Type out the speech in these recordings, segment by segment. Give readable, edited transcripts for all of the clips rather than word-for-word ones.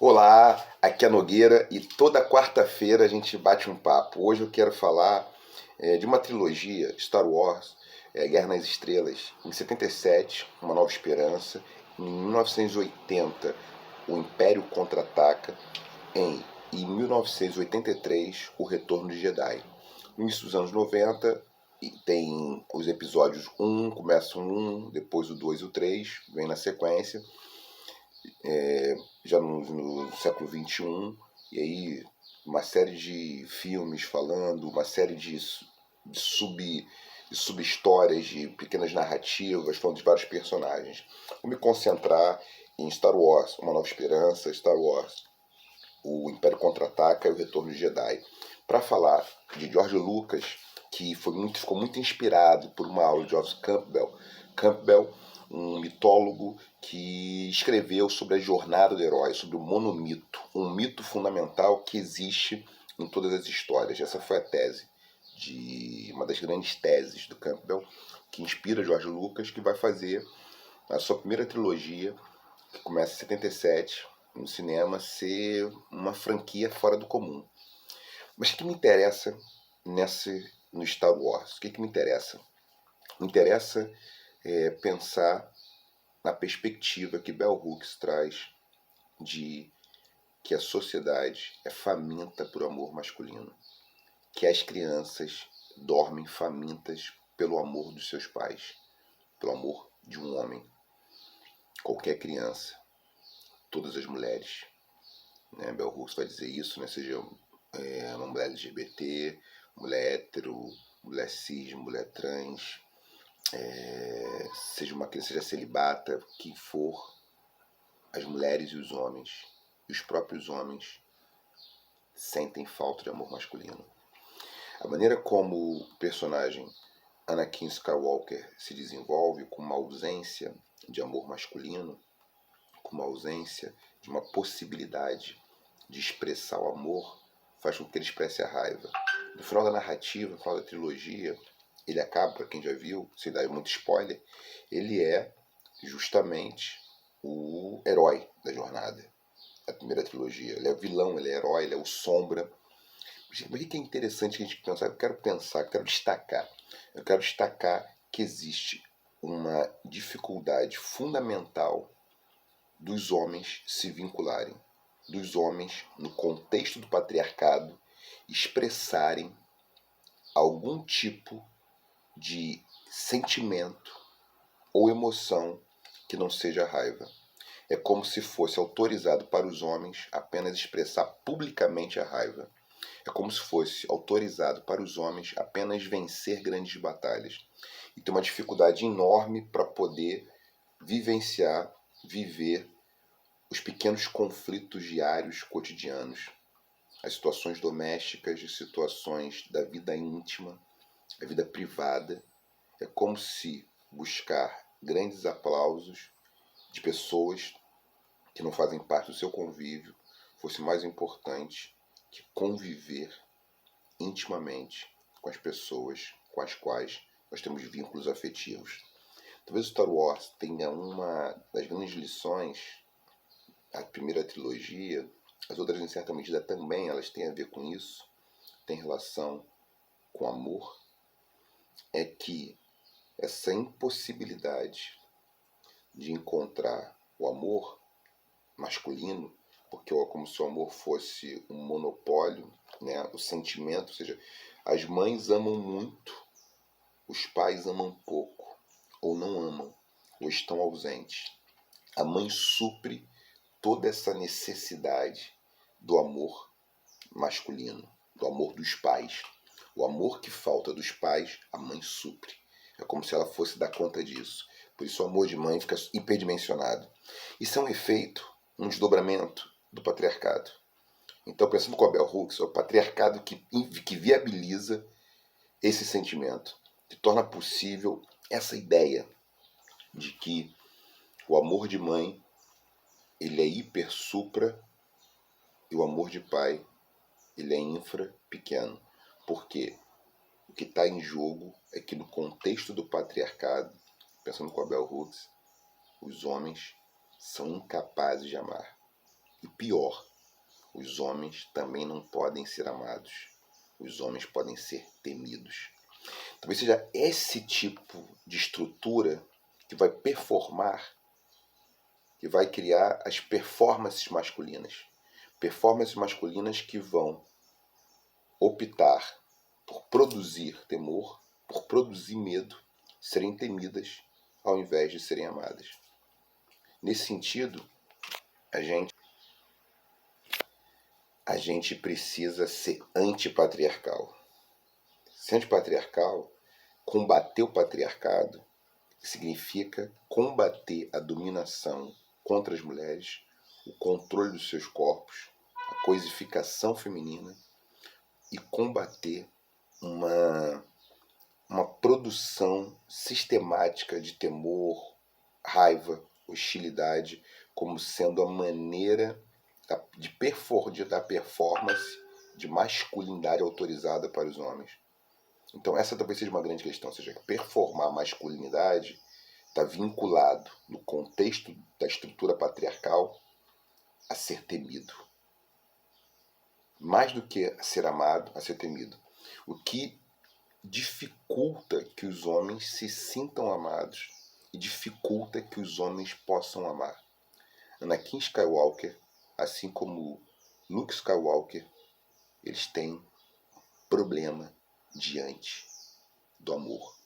Olá, aqui é a Nogueira e toda quarta-feira a gente bate um papo. Hoje eu quero falar de uma trilogia, Star Wars, Guerra nas Estrelas, em 77, Uma Nova Esperança, em 1980, O Império Contra-Ataca, em 1983, O Retorno de Jedi. No início dos anos 90, tem os episódios 1, começa o 1, depois o 2 e o 3, vem na sequência, já no século XXI, e aí uma série de filmes falando, uma série de sub-histórias, de pequenas narrativas, falando de vários personagens. Vou me concentrar em Star Wars, Uma Nova Esperança, Star Wars, O Império Contra-Ataca e O Retorno de Jedi, para falar de George Lucas, que ficou muito inspirado por uma aula de Joseph Campbell, um mitólogo que escreveu sobre a jornada do herói, sobre o monomito, um mito fundamental que existe em todas as histórias. Essa foi a tese, uma das grandes teses do Campbell, que inspira George Lucas, que vai fazer a sua primeira trilogia, que começa em 77, no cinema, ser uma franquia fora do comum. Mas o que me interessa no Star Wars? O que me interessa? Me interessa pensar na perspectiva que Bell Hooks traz de que a sociedade é faminta por amor masculino, que as crianças dormem famintas pelo amor dos seus pais, pelo amor de um homem. Qualquer criança, todas as mulheres, né? Bell Hooks vai dizer isso, né? Seja uma mulher LGBT, mulher hétero, mulher cis, mulher trans, seja uma criança, seja celibata, quem for, as mulheres e os homens, e os próprios homens, sentem falta de amor masculino. A maneira como o personagem Anakin Skywalker se desenvolve, com uma ausência de amor masculino, com uma ausência de uma possibilidade de expressar o amor, faz com que ele expresse a raiva. No final da narrativa, no final da trilogia, ele acaba, para quem já viu, sem dar muito spoiler, ele é justamente o herói da jornada, da primeira trilogia. Ele é vilão, ele é herói, ele é o sombra. Mas o que é interessante a gente pensar? Eu quero destacar. Eu quero destacar que existe uma dificuldade fundamental dos homens se vincularem, dos homens, no contexto do patriarcado, expressarem algum tipo de sentimento ou emoção que não seja raiva. É como se fosse autorizado para os homens apenas expressar publicamente a raiva. É como se fosse autorizado para os homens apenas vencer grandes batalhas. E tem uma dificuldade enorme para poder vivenciar, viver os pequenos conflitos diários, cotidianos, as situações domésticas, as situações da vida íntima, a vida privada. É como se buscar grandes aplausos de pessoas que não fazem parte do seu convívio fosse mais importante que conviver intimamente com as pessoas com as quais nós temos vínculos afetivos. Talvez o Star Wars tenha uma das grandes lições, a primeira trilogia, as outras em certa medida também, elas têm a ver com isso, tem relação com amor, é que essa impossibilidade de encontrar o amor masculino, porque é como se o amor fosse um monopólio, né? O sentimento, ou seja, as mães amam muito, os pais amam pouco, ou não amam, ou estão ausentes. A mãe supre toda essa necessidade do amor masculino, do amor dos pais. O amor que falta dos pais, a mãe supre. É como se ela fosse dar conta disso. Por isso o amor de mãe fica hiperdimensionado. Isso é um efeito, um desdobramento do patriarcado. Então, pensando com a Bell Hooks, é o patriarcado que viabiliza esse sentimento, que torna possível essa ideia de que o amor de mãe ele é hiper supra e o amor de pai ele é infra pequeno. Porque o que está em jogo é que no contexto do patriarcado, pensando com a Bell Hooks, os homens são incapazes de amar. E pior, os homens também não podem ser amados. Os homens podem ser temidos. Talvez seja esse tipo de estrutura que vai performar, que vai criar as performances masculinas. Performances masculinas que vão optar por produzir temor, por produzir medo, serem temidas ao invés de serem amadas. Nesse sentido, a gente precisa ser antipatriarcal. Ser antipatriarcal, combater o patriarcado, significa combater a dominação contra as mulheres, o controle dos seus corpos, a coisificação feminina e combater uma produção sistemática de temor, raiva, hostilidade, como sendo a maneira da performance de masculinidade autorizada para os homens. Então essa talvez seja uma grande questão, ou seja, performar a masculinidade está vinculado no contexto da estrutura patriarcal a ser temido. Mais do que a ser amado, a ser temido. O que dificulta que os homens se sintam amados e dificulta que os homens possam amar. Anakin Skywalker, assim como Luke Skywalker, eles têm problema diante do amor.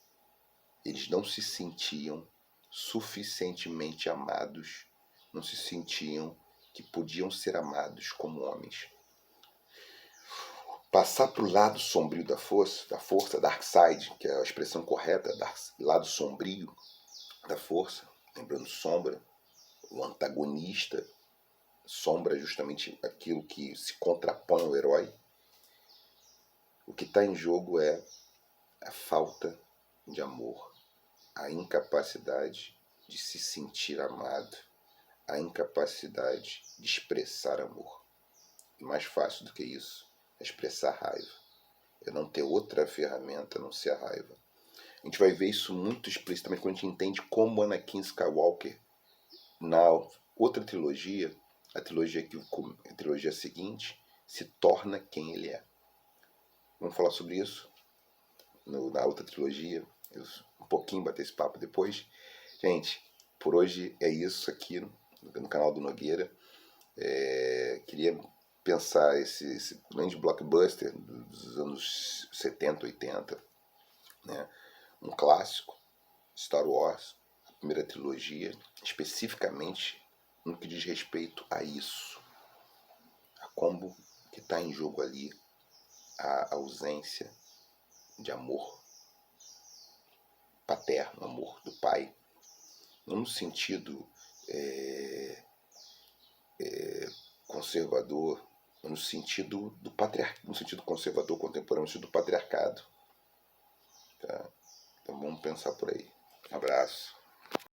Eles não se sentiam suficientemente amados, não se sentiam que podiam ser amados como homens. Passar para o lado sombrio da força, dark side, que é a expressão correta, lado sombrio da força, lembrando sombra, o antagonista, sombra é justamente aquilo que se contrapõe ao herói. O que está em jogo é a falta de amor, a incapacidade de se sentir amado, a incapacidade de expressar amor. E mais fácil do que isso é expressar raiva. É não ter outra ferramenta a não ser a raiva. A gente vai ver isso muito explicitamente quando a gente entende como Anakin Skywalker, na outra trilogia, a trilogia seguinte, se torna quem ele é. Vamos falar sobre isso na outra trilogia, um pouquinho bater esse papo depois. Gente, por hoje é isso aqui no canal do Nogueira. Queria pensar esse grande blockbuster dos anos 70, 80, né? Um clássico, Star Wars, a primeira trilogia, especificamente no que diz respeito a isso, a como que está em jogo ali a ausência de amor paterno, amor do pai, não no sentido conservador, no sentido do no sentido conservador contemporâneo, no sentido do patriarcado. Tá? Então vamos pensar por aí. Um abraço.